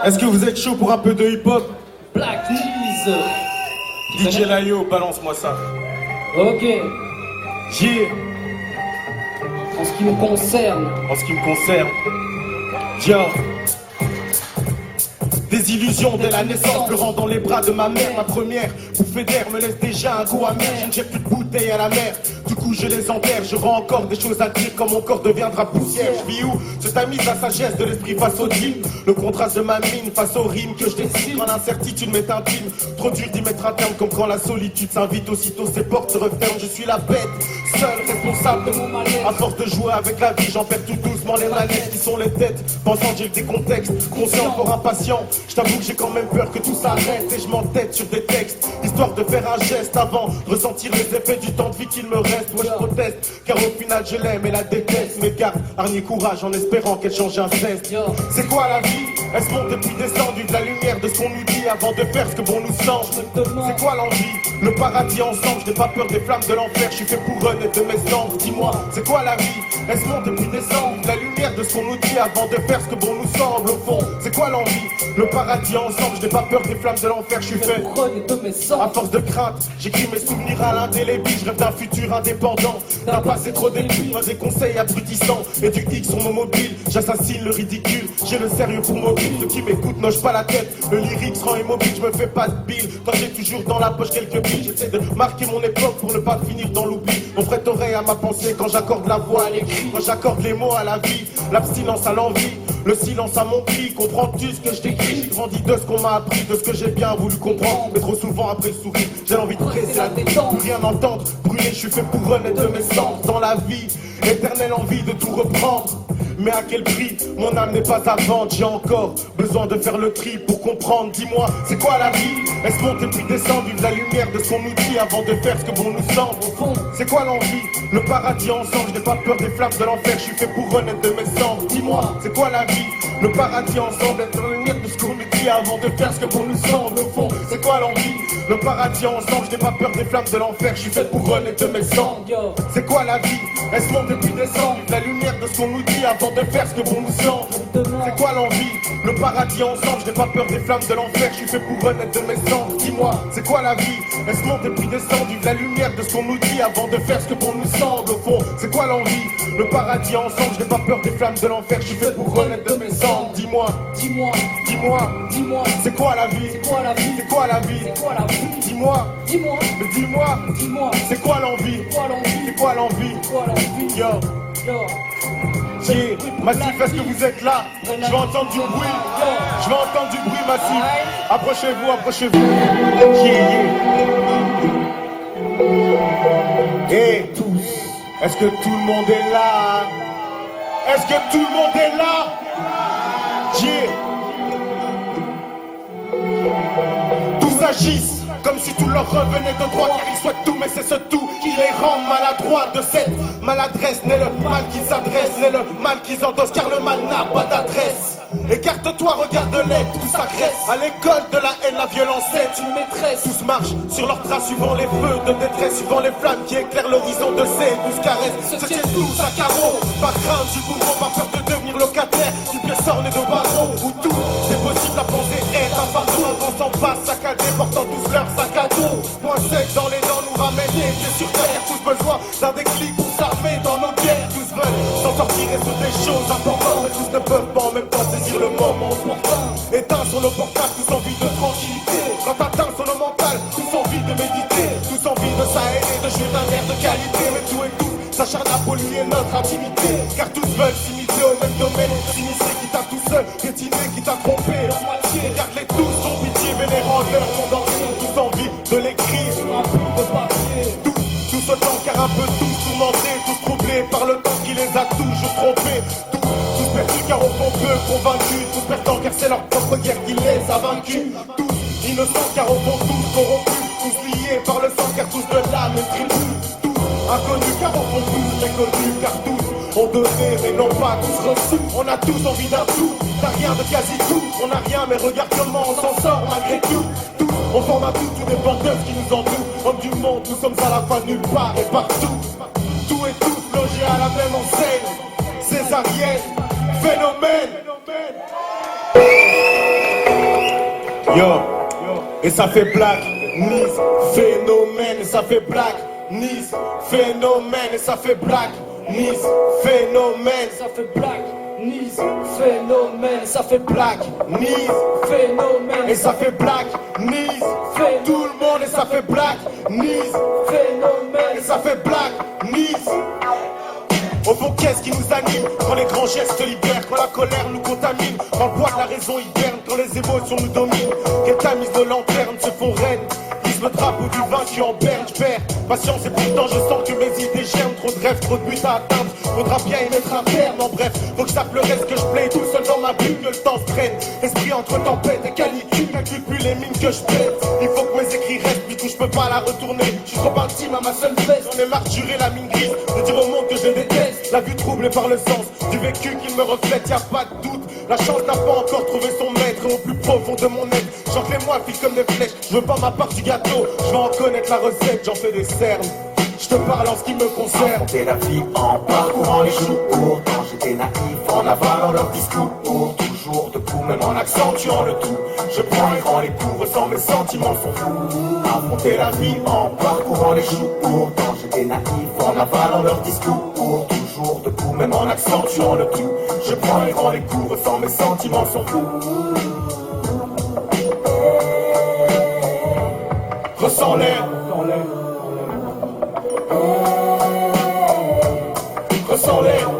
Est-ce que vous êtes chaud pour un peu de hip-hop? Black Keys. DJ Layo, balance-moi ça. Ok. Yeah. En ce qui me concerne. En ce qui me concerne. Yo. Des illusions dès la naissance, pleurant dans les bras de ma mère. Ma première bouffée d'air me laisse déjà un goût amer. Je ne jette plus de bouteilles à la mer, du coup je les enterre. Je rends encore des choses à dire quand mon corps deviendra poussière. Je vis où se tamise la sagesse de l'esprit face au dîme. Le contraste de ma mine face aux rimes que je décide. Quand l'incertitude m'est intime, trop dur d'y mettre un terme. Comme quand la solitude s'invite, aussitôt ses portes se referment. Je suis la bête, seul responsable de mon malaise. À force de jouer avec la vie, j'en perds tout doucement les manettes qui sont les têtes. Pensant que j'ai des contextes, conscient, fort impatient. Je t'avoue que j'ai quand même peur que tout s'arrête. Et je m'entête sur des textes, histoire de faire un geste avant de ressentir les effets du temps de vie qu'il me reste. Moi je proteste, car au final je l'aime et la déteste. Mais garde, hargne courage en espérant qu'elle change un cesse. C'est quoi la vie? Est-ce monte et puis descendu de la lumière de ce qu'on nous dit avant de faire ce que bon nous semble? C'est quoi l'envie? Le paradis ensemble, je n'ai pas peur des flammes de l'enfer. Je suis fait pour renaître de mes cendres. Dis-moi, c'est quoi la vie? Est-ce monte et puis descendre de la lumière de ce qu'on nous dit avant de faire ce que bon nous semble? Au fond, c'est quoi l'envie? Le paradis ensemble, je n'ai pas peur des flammes de l'enfer. Je suis fait pour renaître de mes cendres. À force de crainte, j'écris mes souvenirs à l'indélébile. Je rêve d'un futur indépendant, d'un passé trop détruit. Des conseils abrutissants et du X sur mon mobile. J'assassine le ridicule, j'ai le sérieux pour mobile. Ceux qui m'écoutent n'hochent pas la tête, le lyrique rend immobile. Je me fais pas de bile, quand j'ai toujours dans la poche quelques billes. J'essaie de marquer mon époque pour ne pas finir dans l'oubli. On prête oreille à ma pensée quand j'accorde la voix à l'écrit. Quand j'accorde les mots à la vie, l'abstinence à l'envie, le silence à mon cri. Comprends-tu ce que je t'écris? J'ai grandi de ce qu'on m'a appris, de ce que j'ai bien voulu comprendre. Mais trop souvent après le sourire, j'ai envie de presser la détente. Plus rien entendre, brûler, je suis fait pour renaître de mes cendres. Dans la vie, éternelle envie de tout reprendre. Mais à quel prix? Mon âme n'est pas à vendre. J'ai encore besoin de faire le tri pour comprendre. Dis-moi, c'est quoi la vie? Est-ce monte et puis descendre de la lumière de ce qu'on nous dit avant de faire ce que bon nous semble? Au fond, c'est quoi l'envie? Le paradis ensemble, je n'ai pas peur des flammes de l'enfer. Je suis fait pour renaître de mes cendres. Dis-moi, c'est quoi la vie? Le paradis ensemble, être dans la lumière de ce qu'on nous dit avant de faire ce que bon nous semble. Au fond, c'est quoi l'envie? Le paradis ensemble, je n'ai pas peur des flammes de l'enfer. Je suis fait pour renaître de mes cendres. C'est quoi la vie? Est-ce monte et puis descendre de la lumière de ce qu'on nous dit avant de faire ce que bon nous semble? C'est quoi l'envie? Le paradis ensemble, je n'ai pas peur des flammes de l'enfer. Je suis fait pour renaître de mes cendres. Dis-moi, c'est quoi la vie? Est-ce monte et puis descendu de la lumière de ce qu'on nous dit avant de faire ce que bon nous semble? Au fond, c'est quoi l'envie? Le paradis ensemble, je n'ai pas peur des flammes de l'enfer. Je suis fait pour renaître de mes cendres. Dis-moi, dis-moi, dis-moi, dis-moi, c'est quoi la vie? C'est quoi la vie? C'est quoi la vie? C'est quoi la vie? Dis-moi, dis-moi, mais dis-moi, dis-moi, c'est quoi l'envie? C'est quoi l'envie? C'est quoi l'envie? Yo, yo. Yeah. Massif, est-ce que vous êtes là? Je vais entendre du bruit. Je vais entendre du bruit, Massif. Approchez-vous, approchez-vous. Et tous, est-ce que tout le monde est là? Est-ce que tout le monde est là? Tous agissent comme si tout leur revenait de droit, car ils souhaitent tout, mais c'est ce tout qui les rend maladroits. De cette maladresse naît le mal qu'ils s'adressent, naît le mal qu'ils endossent, car le mal n'a pas d'adresse. Écarte-toi, regarde-les, tout s'agresse. À l'école de la haine, la violence est une maîtresse. Tous marchent sur leurs traces, suivant les feux de détresse, suivant les flammes qui éclairent l'horizon de ces douze caresses. Se tiennent tous à carreau, pas crainte du bourreau, pas peur de devenir locataire du pied sorné de barreau, où tout est possible, la pensée est un fardeau. On s'en passe saccadé, portant tous leurs sacs à dos. Point sec dans les dents, nous ramène les pieds sur terre. Tous besoin d'un déclic pour s'armer dans nos guerres. Tous veulent s'en sortir et sur des choses importantes, mais tous ne peuvent pas en même temps saisir le moment opportun. Éteint sur nos portables, tous envie de tranquillité. Quand atteint sur nos mentales, tous envie de méditer. Tous envie de s'aérer, de jouer d'un air de qualité. Mais tout et tout s'acharne à polluer notre intimité, car tous veulent s'imiter au même domaine. S'initier qui t'a tout seul, piétiner qui t'a trompé. Leur moitié, garde-les tous, sans pitié, vénérant leur monde entier. Tous envie de l'écrire sur un bout de papier. Tous autant, car un peu tous tourmentés, tous troublés par le temps qui les a toujours trompés. Tous perdus car au fond peu convaincus, tous perdants car c'est leur propre guerre qui les a vaincus. Tous innocents car au fond tous corrompus, tous liés par le sang car tous de l'âme et tribu. Tous inconnus car au fond tous méconnus, car tous ont donné mais non pas tous reçus. On a tous envie d'un tout, t'as rien de quasi tout. On a rien mais regarde comment on s'en sort malgré tout. Tous on forme à tout des bandeuses qui nous entourent. Hommes du monde, nous sommes à la fois nulle part et partout. Tout et tous logés à la même enseigne. Césarienne, phénomène. Yo, et ça fait Black Nice, phénomène, et ça fait Black Nice, phénomène, et ça fait Black Nice, phénomène, Ça fait Black Nice, phénomène. Ça fait Black Nice, phénomène. et ça fait Black Nice, tout le monde, et ça fait Black Nice, Phénomène. et ça fait Black Nice. Au fond, qu'est-ce qui nous anime quand les grands gestes libèrent, quand la colère nous contamine, quand le poids de la raison hiberne, quand les émotions nous dominent, qu'elles tamisent nos lanternes se font reines, lisent le drapeau du vaincu en berne, j'perds patience et pourtant je sens que mes idées germent, trop de rêves, trop de buts à atteindre, faudra bien y mettre un terme, en bref, faut que je tape le reste que je plais tout seul dans ma bulle, que le temps se traîne, esprit entre tempête et canicule, calcule plus les mines que je pète, il faut que mes écrits restent, du coup je peux pas la retourner, je suis trop intime à ma seule veste, j'en ai marre de jurer la mine grise, de dire au monde que je déteste. La vue troublée par le sens du vécu qu'il me reflète, y a pas de doute. La chance n'a pas encore trouvé son maître et au plus profond de mon être, chante les moi file comme des flèches. Je veux pas ma part du gâteau, je veux en connaître la recette, j'en fais des cernes. Je te parle en ce qui me concerne. Affronter la vie en parcourant les jours. Quand j'étais naïf, en avalant leur discours. Toujours debout, même en accentuant le tout. Je prends et rends les coups, ressens mes sentiments sont fous. Affronter la vie en parcourant les jours. Quand j'étais naïf, en avalant leur discours. Toujours debout, même en accentuant le tout. Je prends et rends les coups, ressens mes sentiments sont fous. Ressens l'air, ressens l'air.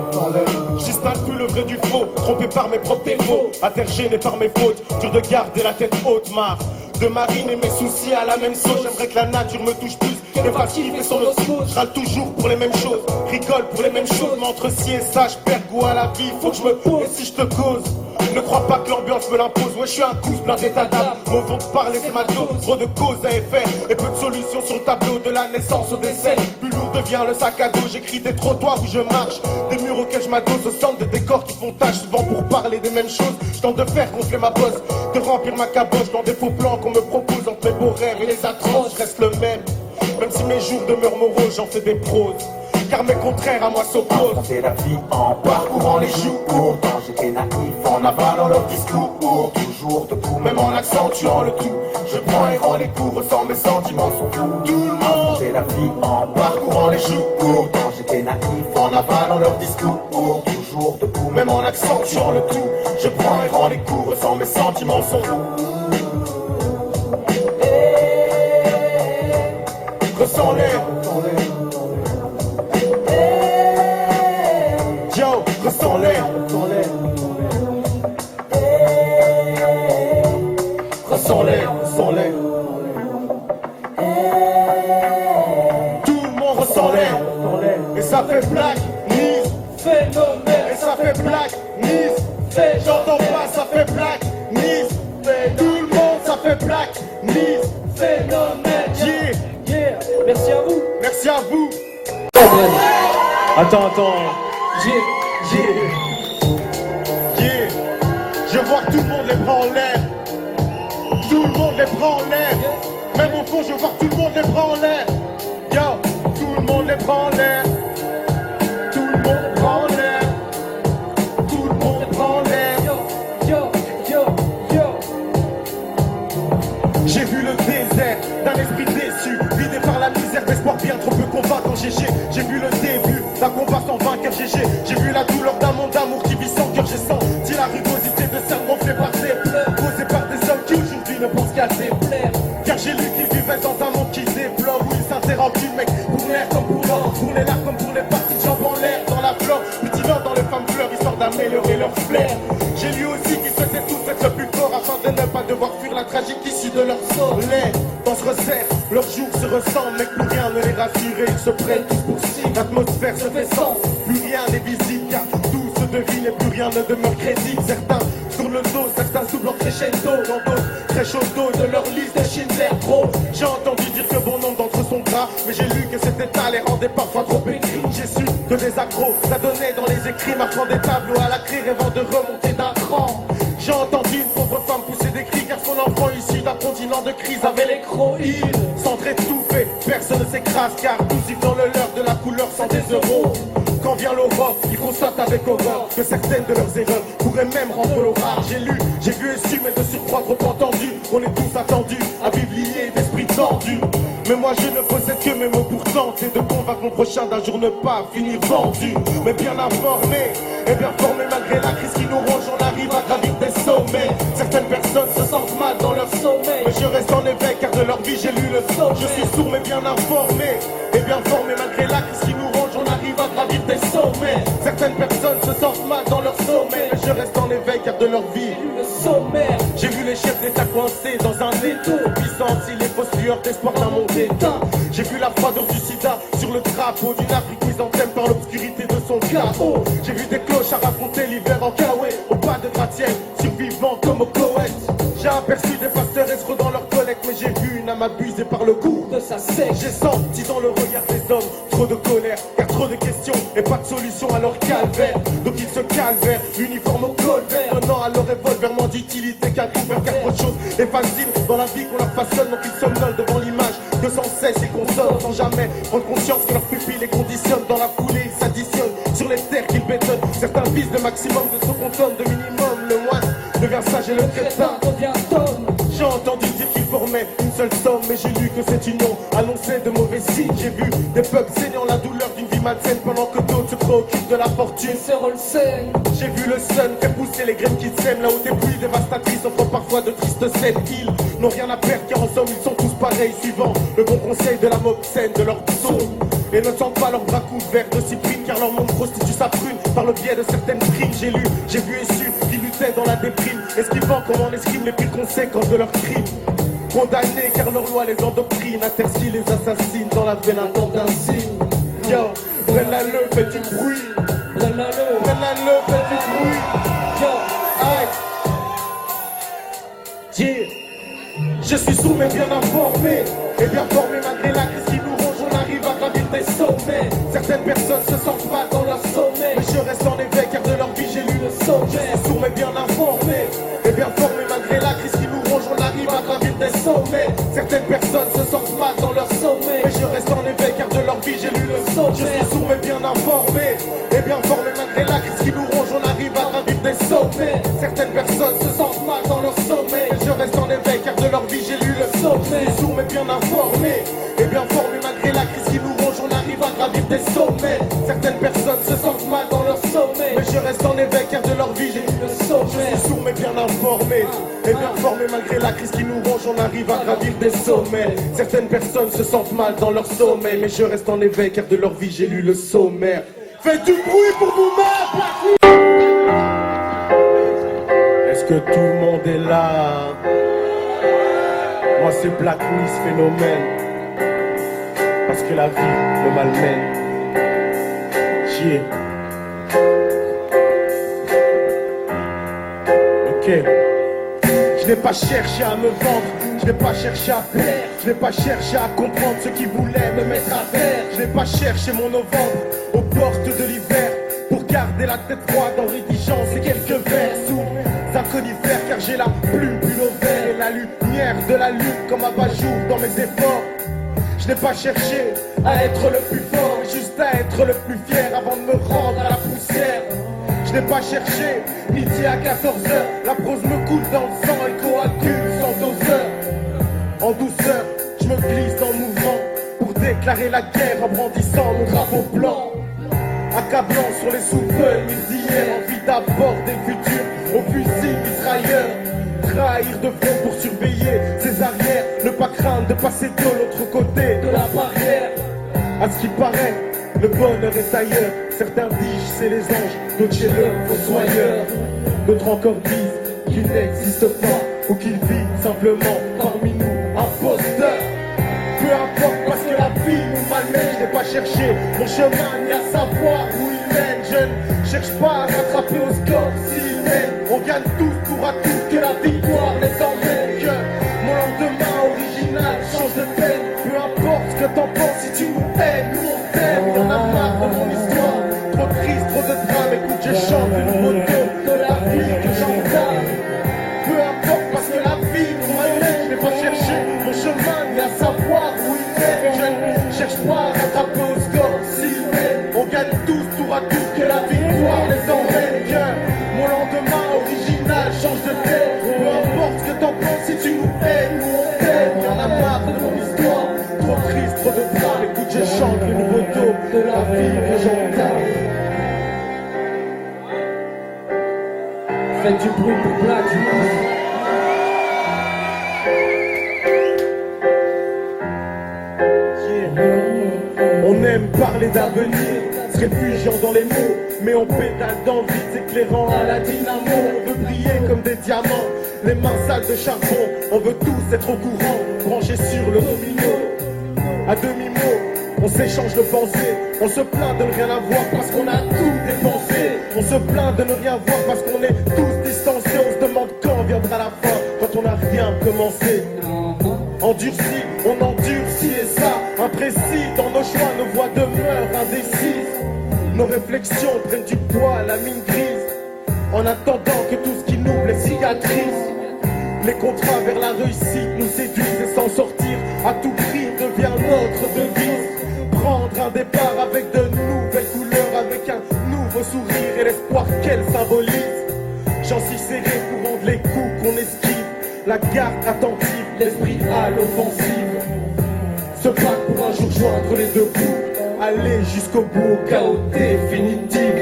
Je distingue plus le vrai du faux, trompé par mes propres défauts, intergéné par mes fautes, dur de garder la tête haute, marre de mariner mes soucis à la même sauce. J'aimerais que la nature me touche plus, qu'elle fasse kiffer son osmose. Je râle toujours pour les mêmes choses, rigole pour les mêmes choses, mais entre ci et ça, je perds goût à la vie, faut que je me pose. Et si je te cause, ne crois pas que l'ambiance me l'impose. Ouais, je suis un couche plein d'état d'âme. Au fond de parler, c'est ma dose. Trop de causes à effet et peu de solutions sur le tableau. De la naissance au décès, plus lourd devient le sac à dos. J'écris des trottoirs où je marche, des murs auxquels je m'adosse, au centre des décors qui font tâche. Souvent pour parler des mêmes choses, je tente de faire gonfler ma bosse, de remplir ma caboche dans des faux plans qu'on me propose entre mes beaux rêves et les atroces. Je reste le même, même si mes jours demeurent moroses, j'en fais des proses. Car mes contraires à moi s'opposent. Affronter la vie en parcourant les jours. Quand j'étais naïf, en avalant leur discours. Toujours debout, même en accentuant le tout. Je prends et rends les coups, ressens mes sentiments sont fous. Tout le monde. Affronter la vie en parcourant les jours. Quand j'étais naïf, en avalant leur discours. Toujours debout, même en accentuant le tout. Je prends et rends les coups, ressens mes sentiments sont fous. Ressens l'air. Yo, ressens l'air. Ressens l'air, ressens l'air. Tout le monde ressent l'air. Et ça fait Black Nice, Phénomène. et ça fait Black Nice. J'entends pas, ça fait Black Nice. Tout le monde, ça fait Black Nice. Phénomène. Yeah. Yeah. Merci à vous. Merci à vous. Phénomène. Attends. Yeah. Yeah. Je vois que tout le monde les prend en l'air. Tout le monde les prend en l'air. Même au fond, je vois que tout le monde les prend en l'air. Yo, tout le monde les prend en l'air. Tout le monde les prend en l'air. Tout le monde les prend en l'air. Yo. J'ai vu le désert d'un esprit déçu, vidé par la misère, d'espoir bien trop peu combattant GG. J'ai vu le début d'un combat sans vainqueur GG. J'ai vu la douleur d'un monde d'amour qui vit sans cœur. J'ai senti la rugosité de cerveau fait par des pleurs, causés par des hommes qui aujourd'hui ne pensent qu'à déplaire. Car j'ai lu qu'ils vivaient dans un monde qui déplore, où ils s'interrompent, mec, pour l'air comme pour l'or, pour les larmes comme pour les parties de jambes en l'air, dans la flore, mutilant dans les femmes fleurs, histoire d'améliorer leur flair. J'ai lu aussi qu'ils souhaitaient tous être le plus fort, afin de ne pas devoir fuir la tragique issue de leur sort. Les temps se resserrent, leurs jours se ressemblent, mais plus rien ne les rassure et ils se prennent tous pour cible. L'atmosphère se fait sens, plus rien n'est visible, car tout se devine et plus rien ne demeure crédible. Certains sur le dos, certains doublent en crescendo, dans d'autres très chaud d'eau de leur liste de Schindler. Trop, j'ai entendu dire que bon nombre d'entre eux sont gras, mais j'ai lu que cet état les rendait parfois trop écrits. J'ai su que des accros, ça donnait dans les écrits, marquant des tableaux à la craie, rêvant de remonter d'un cran. J'ai entendu une pauvre femme pousser des cris, car son enfant issu d'un continent de crise avait les croïdes. Sans étouffé, personne ne s'écrase, car tous vivent dans le leurre de la couleur sans des euros. Quand vient l'aurore, ils constatent avec horreur que certaines de leurs erreurs pourraient même rendre l'orage. J'ai vu et su, mais de surcroît trop entendu. On est tous attendus à vivre liés d'esprit tendu. Mais moi je ne possède que mes mots pour tenter de convaincre mon prochain d'un jour ne pas finir vendu. Mais bien informé et bien formé malgré la crise qui nous ronge, on arrive à gravir des sommets. Certaines personnes se sentent mal dans leur sommeil, mais je reste en éveil car de leur vie j'ai lu le sommet. Je suis sourd mais bien informé et bien formé malgré la crise qui nous ronge, on arrive à gravir des sommets. Certaines personnes se sentent mal dans leur sommeil, mais je reste en éveil car de leur vie le sommaire. J'ai vu les chefs d'État coincés dans un étau, puissants si les fausses lueurs d'espoir d'un monde éteint. J'ai vu la froideur du sida sur le drapeau d'une Afrique mise en thème par l'obscurité de son chaos. J'ai vu des cloches à raconter l'hiver en Kawe, au pas de gratte-ciel, survivants comme au Koweït. J'ai aperçu des pasteurs escrocs dans leur collecte, mais j'ai vu une âme abusée par le goût de sa secte. J'ai senti dans le regard des hommes trop de colère, car trop de questions et pas de solution à leur calvaire. Donc ils se calvaient, uniforme au col vert, donnant à leur revolver moins d'utilité qu'un couvert, car autre chose est facile dans la vie qu'on leur façonne. Donc ils somnolent devant l'image que sans cesse ils consomment, sans jamais prendre conscience que leur pupille les conditionne. Dans la foulée ils s'additionnent sur les terres qu'ils bétonnent. Certains visent le maximum de ce qu'on donne, de minimum le moins devient sage et le crétin devient homme. J'ai entendu dire qu'ils formaient une seule somme, mais j'ai lu que cette union annonçait de mauvais signes. J'ai vu des peuples saignant la douleur d'une vie malsaine, pendant que d'autres se préoccupent de la fortune. J'ai vu le sun faire pousser les graines qui sèment, là où des pluies dévastatrices offrent parfois de tristes scènes. Ils n'ont rien à perdre car en somme ils sont tous pareils, suivant le bon conseil de la mob saine de leur psaume. Et ne sentent pas leurs bras couverts de cyprine, car leur monde prostitue sa prune par le biais de certaines primes. J'ai lu, j'ai vu et su qu'ils luttaient dans la déprime, esquivant comme on esquive les pires conséquences de leurs crimes. Condamnés car leur loi les endoctrine, intercit les assassines dans la veine d'un signe. Yo, prenne-la-le, fais du bruit. Prenne-la-le, fais du bruit. Yo, aïe. Yeah. Je suis sourd mais bien informé, et bien formé malgré la crise qui nous ronge, on arrive à gravir des sommets. Certaines personnes se sentent mal dans leur sommeil, mais je reste en éveil car de leur vie j'ai lu le sommet. Je suis sourd mais bien informé, et bien formé malgré la crise qui nous ronge, on arrive à gravir des sommets. Certaines personnes se sentent mal dans leur sommeil, mais je reste en éveil car de leur vie j'ai lu le sommet. Je suis sourd mais bien informé, et bien formé malgré la crise qui nous ronge, on arrive à gravir des sommets. Certaines personnes se sentent mal dans leur sommeil, mais je reste en éveil car de leur vie j'ai lu le sommet. Je suis sourd mais bien informé, et bien formé malgré la crise qui nous ronge, on arrive à gravir des sommets. Certaines personnes se sentent mal dans leur sommeil, mais je reste en éveil car de leur vie j'ai lu le sommet. Je suis sourd mais bien informé, et bien formé malgré la crise qui nous ronge, on arrive à gravir des sommets. Certaines personnes se sentent mal dans leur sommeil, mais je reste en éveil car de leur vie j'ai lu le sommaire. Faites du bruit pour vous-même. Est-ce que tout le monde est là? Moi c'est Black Miss Phénomène, parce que la vie me malmène. Yeah. Ok. Je n'ai pas cherché à me vendre, je n'ai pas cherché à plaire, je n'ai pas cherché à comprendre ce qui voulait me mettre à terre. Je n'ai pas cherché mon novembre aux portes de l'hiver pour garder la tête froide en rédigeant ces quelques vers sous un conifère, car j'ai la plume plus vert et la lumière de la lune comme abat-jour dans mes efforts. Je n'ai pas cherché à être le plus fort, mais juste à être le plus fier avant de me rendre à la poussière. Je n'ai pas cherché midi à 14h, la prose me coule dans le sang et coagule sans doseur. En douceur, je me glisse dans le mouvement pour déclarer la guerre en brandissant mon drapeau blanc. Accablant sur les sous-feuilles d'hier, envie d'aborder le futur au fusil mitrailleur. Trahir de front pour surveiller ses arrières, ne pas craindre de passer de l'autre côté de la barrière. À ce qu'il paraît, le bonheur est ailleurs. Certains disent c'est les anges, d'autres chez le fossoyeur. D'autres encore disent qu'il n'existe pas ou qu'il vit simplement parmi nous, imposteur. Peu importe parce que la vie nous malmène. Je n'ai pas cherché mon chemin ni à savoir où il mène. Je ne cherche pas à rattraper au score s'il mène. On gagne tous tour à tour, que la victoire les emmène. Que mon lendemain original change de peine. Peu importe ce que t'en penses, si tu nous aimes, nous on t'aime. On a marre de mon histoire, trop triste, trop de drame. Écoute, je chante une moto de la vie que j'entame. Peu importe parce que la vie nous malmène. Je n'ai pas cherché mon chemin ni à savoir où il mène. Je ne cherche pas à rattraper au score s'il mène. On gagne tous tour à tour que la victoire les emmène. Que mon lendemain original change de tête. Peu importe ce que t'en penses, si tu nous aimes, nous on t'aime. Y'en a marre de mon histoire, trop triste, trop de drame. Écoute, je chante le nouveau dos de la vie que j'entame. Faites du bruit pour Black. On aime parler d'avenir, se réfugiant dans les mots, mais on pédale dans le vide, s'éclairant à la dynamo. On veut briller comme des diamants, les mains sales de charbon. On veut tous être au courant, branchés sur le domino. À demi-mot, on s'échange de pensées. On se plaint de ne rien avoir parce qu'on a tout dépensé. On se plaint de ne rien voir parce qu'on est tous distancés. On se demande quand viendra la fin, quand on n'a rien commencé. Endurci, on endurcit et ça, imprécis dans nos choix, nos voix demeurent indécises. Nos réflexions prennent du poids à la mine grise, en attendant que tout ce qui nous blesse cicatrise. Les contrats vers la réussite nous séduisent et s'en sortir à tout prix devient notre devise. Prendre un départ avec de nouvelles couleurs, avec un nouveau sourire et l'espoir qu'elle symbolise. J'en suis serré pour rendre les coups qu'on esquive, la garde attentive, l'esprit à l'offensive. Se battre pour un jour joindre les deux bouts, aller jusqu'au bout, chaos définitif.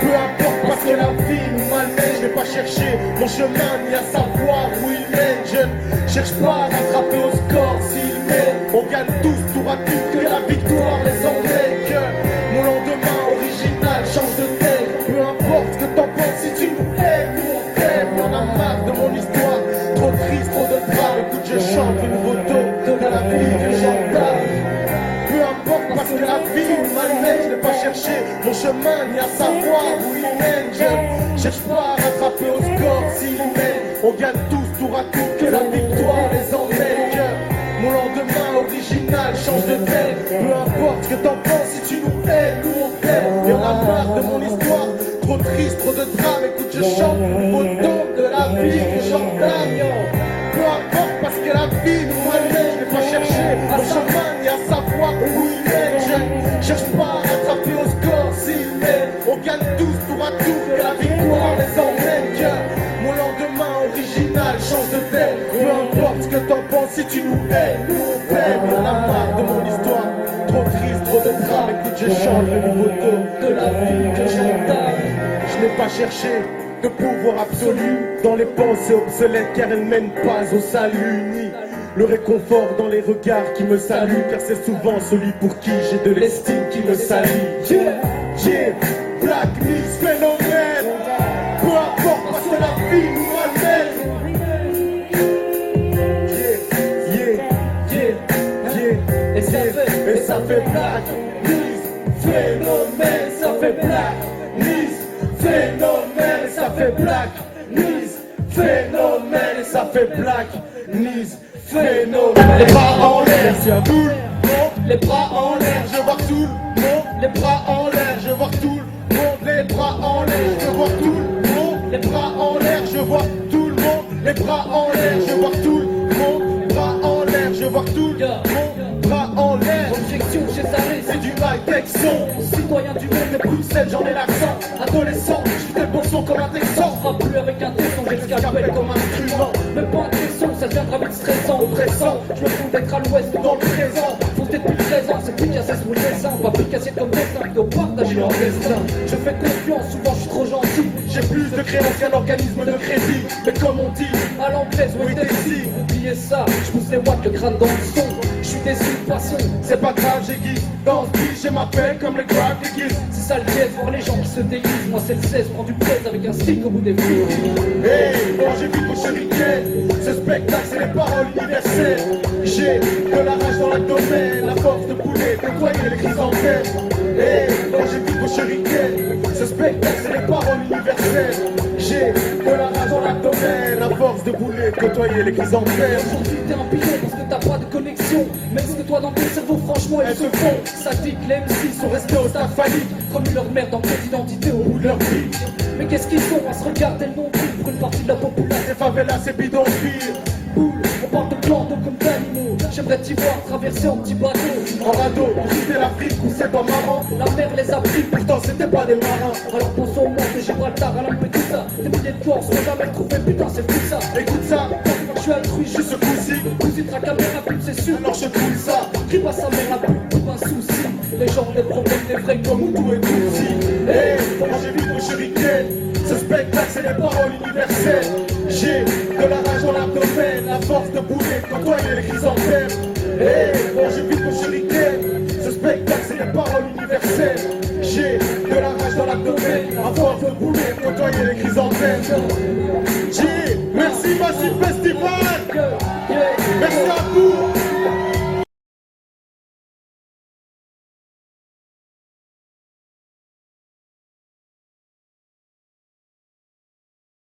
Peu importe parce que la vie nous malmène, je n'ai pas cherché mon chemin ni à savoir où il mène. Je ne cherche pas à rattraper au score s'il mène. On gagne tous tour à tour, que la victoire les emmène. Que mon lendemain original change de tête. Peu importe ce que t'en penses, si tu nous aimes, nous on t'aime. Y'en a marre de mon histoire, trop triste, trop de drame. Écoute, je chante le nouveau dos de la vie que j'entame. Peu importe parce que la vie nous malmène, je n'ai pas cherché mon chemin ni à savoir où il mène. Je ne cherche pas à rattraper au score s'il mène. On gagne tous tour à tour, que la victoire les emmène. Que mon lendemain original change de tête. Peu importe ce que t'en penses, si tu nous aimes, nous on t'aime. Y'en a marre de mon histoire, trop triste, trop de drame. Écoute, je chante le nouveau don de la vie que j'entame. Peu importe parce que la vie nous malmène, je n'ai pas cherché mon chemin ni à savoir où il mène. Je ne cherche pas à rattraper au score s'il mène. On gagne tous tour à tour, que la victoire les emmène. Que mon lendemain original change de tête. Peu importe ce que t'en penses, si tu nous aimes, nous on t'aime. Y'en a marre de mon histoire, trop triste, trop de drame. Écoute, je chante le nouveau dos de la vie que j'entame. Je n'ai pas cherché de pouvoir absolu dans les pensées obsolètes, car elles mènent pas au salut, ni le réconfort dans les regards qui me saluent, car c'est souvent celui pour qui j'ai de l'estime qui me salue. Yeah, Black Miss phénomène. Peu importe parce que la vie nous malmène. Et ça fait Black Miss phénomène. Ça fait Black Miss phénomène. Ça fait Black Miss phénomène. Et ça fait Black Miss phénomène. Les bras en l'air, c'est un boule. Les bras en l'air, je vois tout le monde. Les bras en l'air, je vois tout le monde. Les bras en l'air, je vois tout le monde. Les bras en l'air, je vois tout le monde. Les bras en l'air, je vois tout le monde. Bras en l'air, je vois tout le monde. Bras en l'air. Objection chez Saré, C'est du high-tech son. citoyen du monde, Les Bruxelles, j'en ai l'accent. Adolescent, je fais le bon son comme un texan. frappe plus avec un tesson, j'ai le scalpel comme un instrument. Même pas un tesson, ça deviendra vite stressant, oppressant. Je me fous d'être à l'ouest dans le présent. Faut peut-être plus 13 ans, c'est plus cassé sous le dessin. Pas plus cassé comme dessin, plutôt partager leur destin. Je fais confiance, souvent je suis trop gentil. J'ai plus de créances qu'un organisme de crédit. Mais comme on dit, À l'anglaise, oui, ici. oubliez ça, je pousse les watts, le crâne dans le son. Je suis déçu de poisson, c'est pas grave, j'aiguise. Dans ce beat, j'ai ma peine comme les graph diggies. c'est ça le piège, voir les gens qui se déguisent. Moi c'est le 16, prends du plaisir avec un stick au bout des fils. Hey, bon, j'ai vu vos shurikens. Ce spectacle, c'est les paroles universelles. J'ai de la rage dans l'abdomen, la force de bouler, côtoyer les chrysanthèmes. Hey, bon, j'ai vu vos shurikens. Ce spectacle, c'est les paroles universelles. J'ai de la rage dans l'abdomen, la force de bouler, côtoyer les chrysanthèmes. Aujourd'hui t'es un pilon parce que t'as pas de connexion. Même ce que toi dans ton cerveau, franchement, elles se font. Ça dit que les MC sont restés au stade phallique, remis leur mère dans cette identité au bout de leur vie. Mais qu'est-ce qu'ils ont à se regarder le nombril pour une partie de la population? Ces favelas, c'est bidonville. Boule, on parle de plantes comme d'animaux. J'aimerais t'y voir traverser en petit bateau. En radeau, pour quitter l'Afrique où c'est pas maman. La mer, les les a pris, pourtant c'était pas des marins. Alors pensons au monde de Gibraltar, à Lampedusa. Des milliers de corps seront jamais retrouvés, putain c'est fou ça. Écoute ça, Quand je suis altruiste, je suis ce coup-ci. Cousin tra caméra pub, c'est sûr, alors je coule ça. Crie pas sa mère la pub pour un souci. Les gens des problèmes, des vrais comme Hutu et Tutsi. hey, comment j'évite mon shuriken. Ce spectacle c'est les paroles universelles. J'ai de la rage dans l'abdomen, la force de bouger, de côtoyer les chrysanthèmes. Hey, comment j'évite mon shuriken. Ce spectacle c'est les paroles universelles. J'ai de la rage dans l'abdomen, la force de bouger, de côtoyer les chrysanthèmes. J'ai, merci Massif Fest.